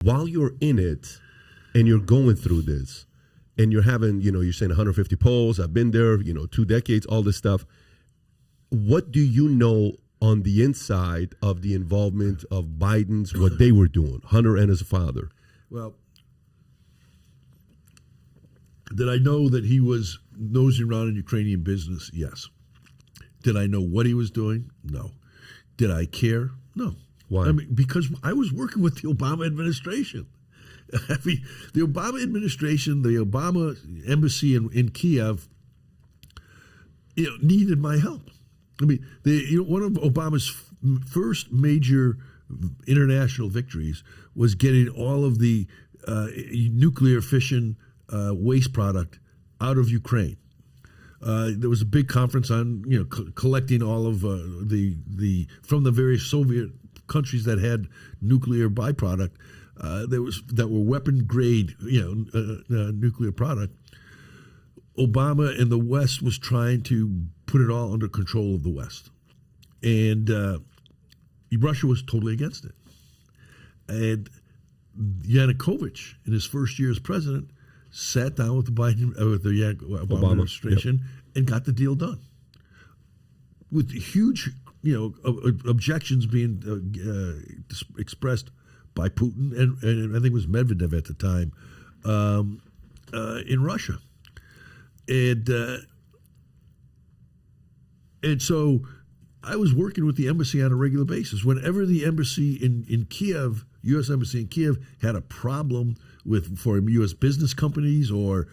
While you're in it and you're going through this and you're having, you're saying 150 polls, I've been there, 2 decades, all this stuff. What do you know on the inside of the involvement of Biden's, what they were doing, Hunter and his father? Well, did I know that he was nosing around in Ukrainian business? Yes. Did I know what he was doing? No. Did I care? No. Why? I mean, because I was working with the Obama administration. I mean, the Obama administration, the Obama embassy in Kiev, needed my help. I mean, one of Obama's first major international victories was getting all of the nuclear fission waste product out of Ukraine. There was a big conference on collecting all of the from the various Soviet countries that had nuclear byproduct that were weapon grade nuclear product. Obama and the West was trying to put it all under control of the West, and Russia was totally against it. And Yanukovych, in his first year as president, sat down with the Obama administration and got the deal done, with huge objections being expressed by Putin and I think it was Medvedev at the time in Russia, and so I was working with the embassy on a regular basis. Whenever the embassy in Kiev, U.S. embassy in Kiev, had a problem for U.S. business companies or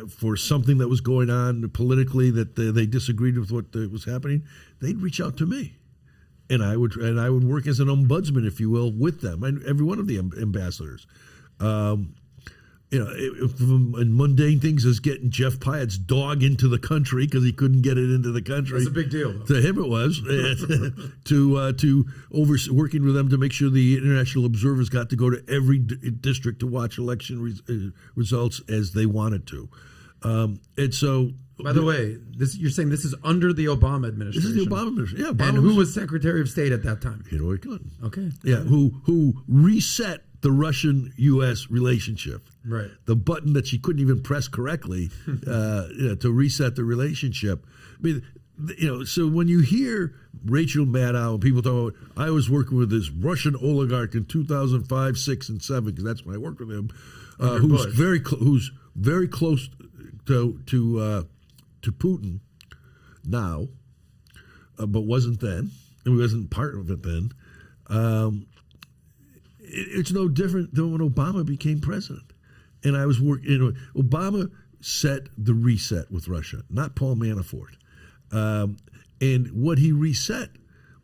for something that was going on politically that they disagreed with what was happening, they'd reach out to me, and I would work as an ombudsman, if you will, with them and every one of the ambassadors. And mundane things as getting Jeff Pyatt's dog into the country because he couldn't get it into the country. That's a big deal, though. To him it was. to working with them to make sure the international observers got to go to every district to watch election results as they wanted to. And so... By the way, you're saying this is under the Obama administration. This is the Obama administration. Yeah, Obama and who was Secretary of State at that time? Hillary Clinton. Okay. Yeah, who reset the Russian-U.S. relationship. Right. The button that she couldn't even press correctly to reset the relationship. I mean, so when you hear Rachel Maddow and people talk about, I was working with this Russian oligarch in 2005, 6, and 7, because that's when I worked with him, who's very close to Putin now, but wasn't then, and wasn't part of it then. It's no different than when Obama became president. And I was working, Obama set the reset with Russia, not Paul Manafort. And what he reset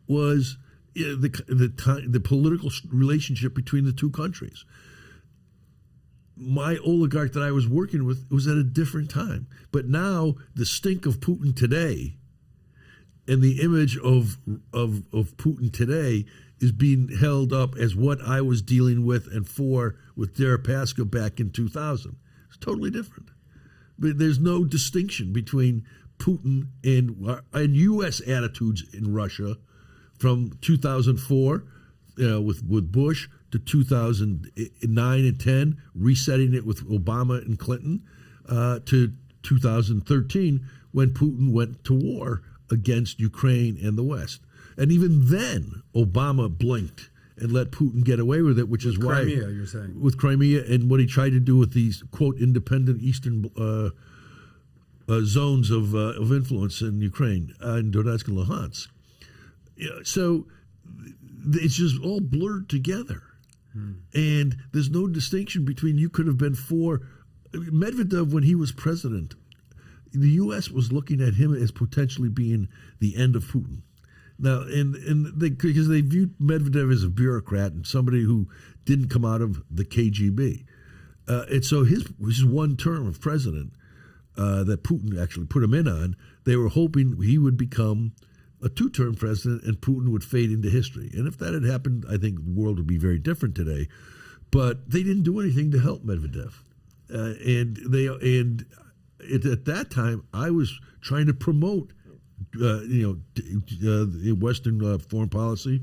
was the political relationship between the two countries. My oligarch that I was working with was at a different time. But now the stink of Putin today and the image of Putin today is being held up as what I was dealing with and for with Deripaska back in 2000. It's totally different. But there's no distinction between Putin and U.S. attitudes in Russia from 2004 with Bush to 2009 and 10, resetting it with Obama and Clinton, to 2013 when Putin went to war against Ukraine and the West. And even then, Obama blinked and let Putin get away with it, which is why... Crimea, you're saying. With Crimea and what he tried to do with these, quote, independent eastern zones of influence in Ukraine, in Donetsk and Luhansk. So it's just all blurred together. And there's no distinction between you could have been for... Medvedev, when he was president, the U.S. was looking at him as potentially being the end of Putin. Now, because they viewed Medvedev as a bureaucrat and somebody who didn't come out of the KGB. And so his one term of president that Putin actually put him in on, they were hoping he would become a two-term president and Putin would fade into history. And if that had happened, I think the world would be very different today. But they didn't do anything to help Medvedev. And at that time, I was trying to promote Western foreign policy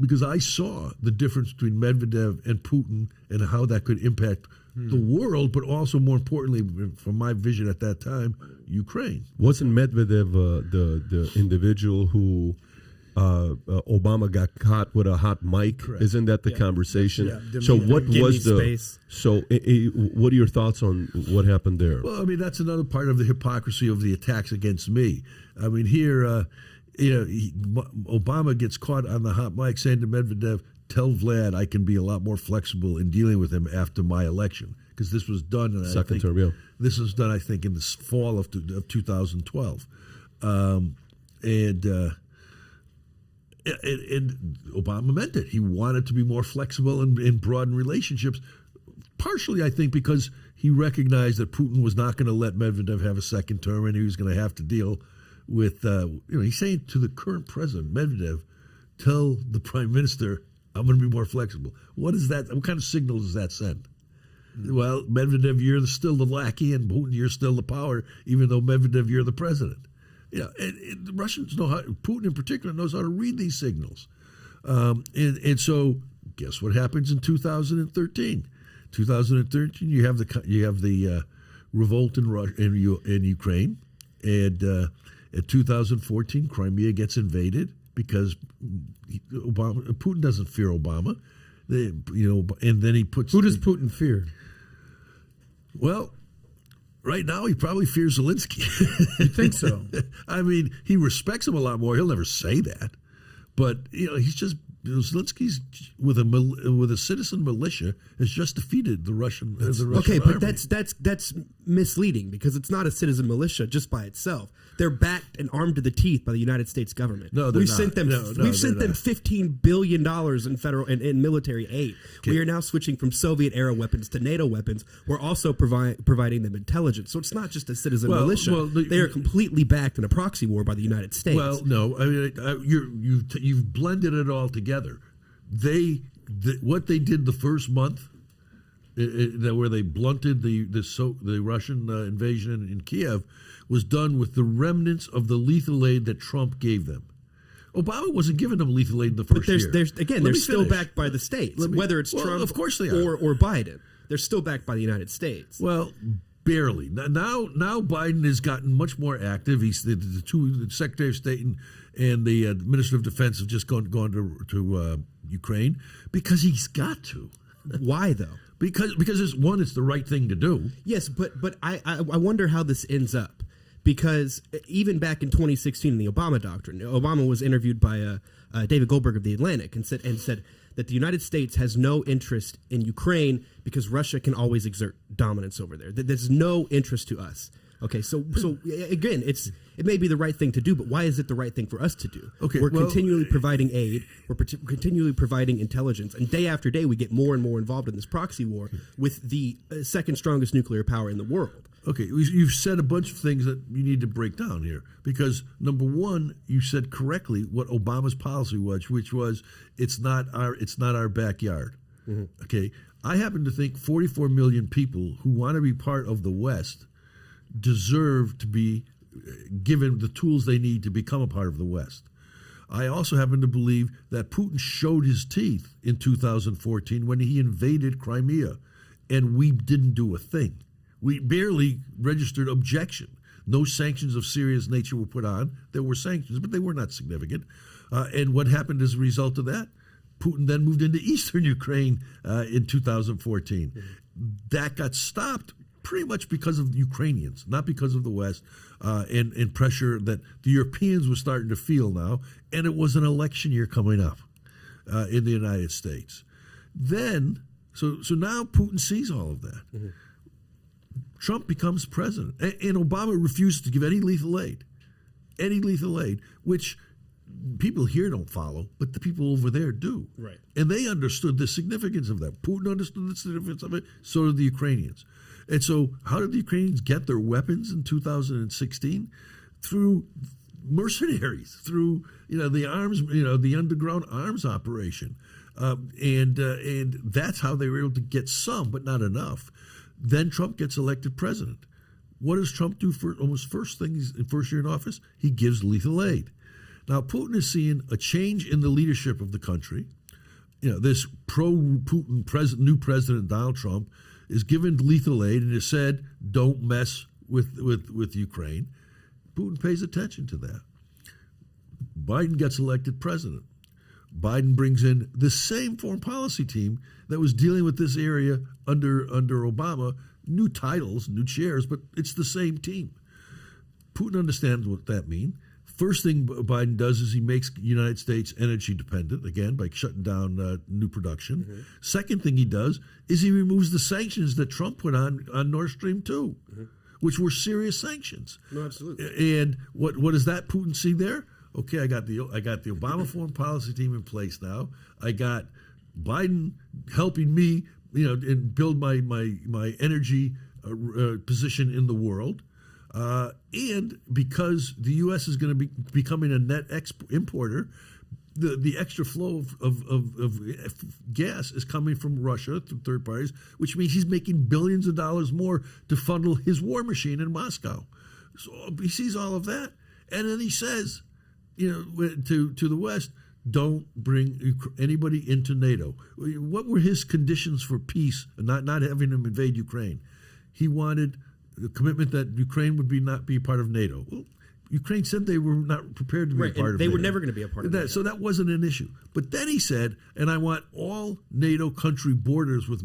because I saw the difference between Medvedev and Putin and how that could impact the world, but also more importantly, from my vision at that time, Ukraine. Wasn't Medvedev the individual who Obama got caught with a hot mic? Correct. Isn't that the conversation? Yeah. So what Give was me the? space. So what are your thoughts on what happened there? Well, I mean, that's another part of the hypocrisy of the attacks against me. I mean, here, Obama gets caught on the hot mic saying to Medvedev, "Tell Vlad I can be a lot more flexible in dealing with him after my election," because this was done. And Second term, yeah. This was done, I think, in the fall of 2012, and Obama meant it. He wanted to be more flexible and broaden relationships. Partially, I think, because he recognized that Putin was not going to let Medvedev have a second term, and he was going to have to deal with. He's saying to the current president, Medvedev, "Tell the prime minister I'm going to be more flexible." What is that? What kind of signal does that send? Well, Medvedev, you're still the lackey, and Putin, you're still the power, even though Medvedev, you're the president. And the Russians know how. Putin, in particular, knows how to read these signals. And so, guess what happens in 2013? 2013, you have the revolt in Ukraine, and in 2014, Crimea gets invaded because Putin doesn't fear Obama. And then he puts. Who does Putin fear? Well, right now he probably fears Zelensky. You think so? I mean, he respects him a lot more. He'll never say that, but he's just. Zelensky's with a citizen militia has just defeated the Russian. Okay, army. but that's misleading because it's not a citizen militia just by itself. They're backed and armed to the teeth by the United States government. No, they're we've not. sent them. We've sent them $15 billion in federal and in military aid. Okay. We are now switching from Soviet era weapons to NATO weapons. We're also providing them intelligence. So it's not just a citizen militia. They are completely backed in a proxy war by the United States. Well, no, I mean you've blended it all together. What they did the first month, where they blunted the Russian invasion in Kiev, was done with the remnants of the lethal aid that Trump gave them. Obama wasn't giving them lethal aid in the first year. They're still backed by the states, whether it's Trump of course they are. or Biden. They're still backed by the United States. Well, barely. Now Biden has gotten much more active. He's the Secretary of State and the Minister of Defense have just gone to Ukraine because he's got to. Why though? Because it's the right thing to do. Yes, but I wonder how this ends up. Because even back in 2016 in the Obama doctrine, Obama was interviewed by David Goldberg of The Atlantic and said that the United States has no interest in Ukraine because Russia can always exert dominance over there. There's no interest to us. Okay, so again, it may be the right thing to do, but why is it the right thing for us to do? Okay, we're continually providing aid, we're continually providing intelligence, and day after day we get more and more involved in this proxy war with the second strongest nuclear power in the world. Okay, you've said a bunch of things that you need to break down here because number one, you said correctly what Obama's policy was, which was it's not our backyard. Mm-hmm. Okay, I happen to think 44 million people who want to be part of the West deserve to be given the tools they need to become a part of the West. I also happen to believe that Putin showed his teeth in 2014 when he invaded Crimea, and we didn't do a thing. We barely registered objection. No sanctions of serious nature were put on. There were sanctions, but they were not significant. And what happened as a result of that? Putin then moved into eastern Ukraine in 2014. Mm-hmm. That got stopped pretty much because of the Ukrainians, not because of the West, and pressure that the Europeans were starting to feel now. And it was an election year coming up in the United States. Then, so now Putin sees all of that. Mm-hmm. Trump becomes president, and Obama refuses to give any lethal aid, which people here don't follow, but the people over there do. Right. And they understood the significance of that. Putin understood the significance of it, so did the Ukrainians. And so how did the Ukrainians get their weapons in 2016? Through mercenaries, through the arms, the underground arms operation. And that's how they were able to get some, but not enough. Then Trump gets elected president. What does Trump do for almost first year in office? He gives lethal aid. Now, Putin is seeing a change in the leadership of the country. This pro-Putin new president, Donald Trump, is given lethal aid and has said, don't mess with Ukraine. Putin pays attention to that. Biden gets elected president. Biden brings in the same foreign policy team that was dealing with this area under Obama, new titles, new chairs, but it's the same team. Putin understands what that means. First thing Biden does is he makes the United States energy dependent, again, by shutting down new production. Mm-hmm. Second thing he does is he removes the sanctions that Trump put on Nord Stream 2, which were serious sanctions. No, absolutely. And what does that Putin see there? Okay, I got the Obama foreign policy team in place now. I got Biden helping me, and build my energy position in the world. And because the U.S. is going to be becoming a net importer, the extra flow of gas is coming from Russia through third parties, which means he's making billions of dollars more to funnel his war machine in Moscow. So he sees all of that, and then he says, to the West, don't bring anybody into NATO. What were his conditions for peace, not having them invade Ukraine? He wanted the commitment that Ukraine would not be part of NATO. Well, Ukraine said they were not prepared to be a part of NATO. They were never going to be a part of NATO. So that wasn't an issue. But then he said, and I want all NATO country borders with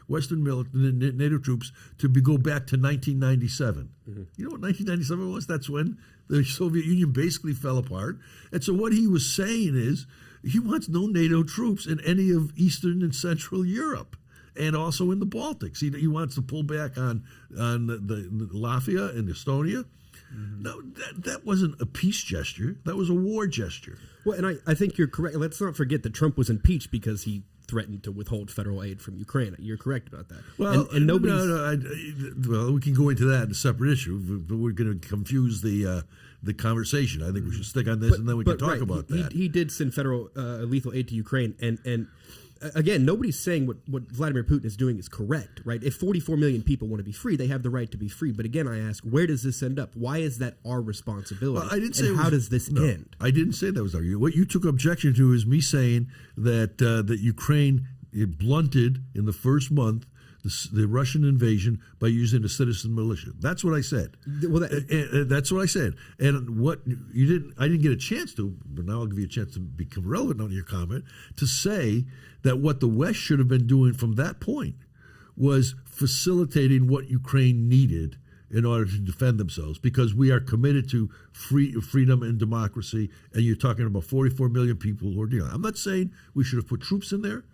Western NATO troops to go back to 1997. Mm-hmm. You know what 1997 was? That's when the Soviet Union basically fell apart. And so what he was saying is he wants no NATO troops in any of Eastern and Central Europe, and also in the Baltics. He wants to pull back on the Latvia and Estonia. Mm-hmm. No, that wasn't a peace gesture. That was a war gesture. Well, and I think you're correct. Let's not forget that Trump was impeached because he threatened to withhold federal aid from Ukraine. You're correct about that. Well, and nobody's... well, we can go into that in a separate issue, but we're going to confuse the conversation. I think we should stick on this, and then we can talk about that. He did send federal lethal aid to Ukraine, and again, nobody's saying what Vladimir Putin is doing is correct, right? If 44 million people want to be free, they have the right to be free. But again, I ask, where does this end up? Why is that our responsibility? Well, I didn't say how does this end? I didn't say that was our. What you took objection to is me saying that that Ukraine blunted in the first month the Russian invasion by using a citizen militia. That's what I said. Well, that's what I said. And what you didn't, I didn't get a chance to, but now I'll give you a chance to become relevant on your comment, to say that what the West should have been doing from that point was facilitating what Ukraine needed in order to defend themselves, because we are committed to freedom and democracy. And you're talking about 44 million people who are dealing. I'm not saying we should have put troops in there.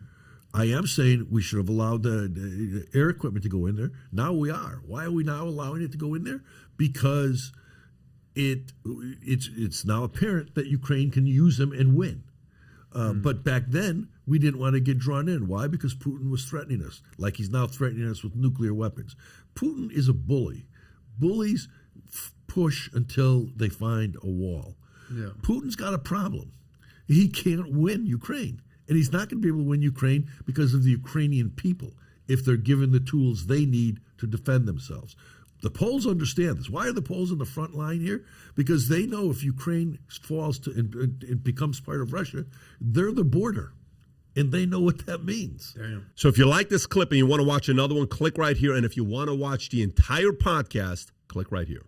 I am saying we should have allowed the air equipment to go in there. Now we are. Why are we now allowing it to go in there? Because it's now apparent that Ukraine can use them and win. But back then, we didn't want to get drawn in. Why? Because Putin was threatening us, like he's now threatening us with nuclear weapons. Putin is a bully. Bullies push until they find a wall. Yeah. Putin's got a problem. He can't win Ukraine. And he's not going to be able to win Ukraine because of the Ukrainian people if they're given the tools they need to defend themselves. The Poles understand this. Why are the Poles in the front line here? Because they know if Ukraine falls to and becomes part of Russia, they're the border. And they know what that means. Damn. So if you like this clip and you want to watch another one, click right here. And if you want to watch the entire podcast, click right here.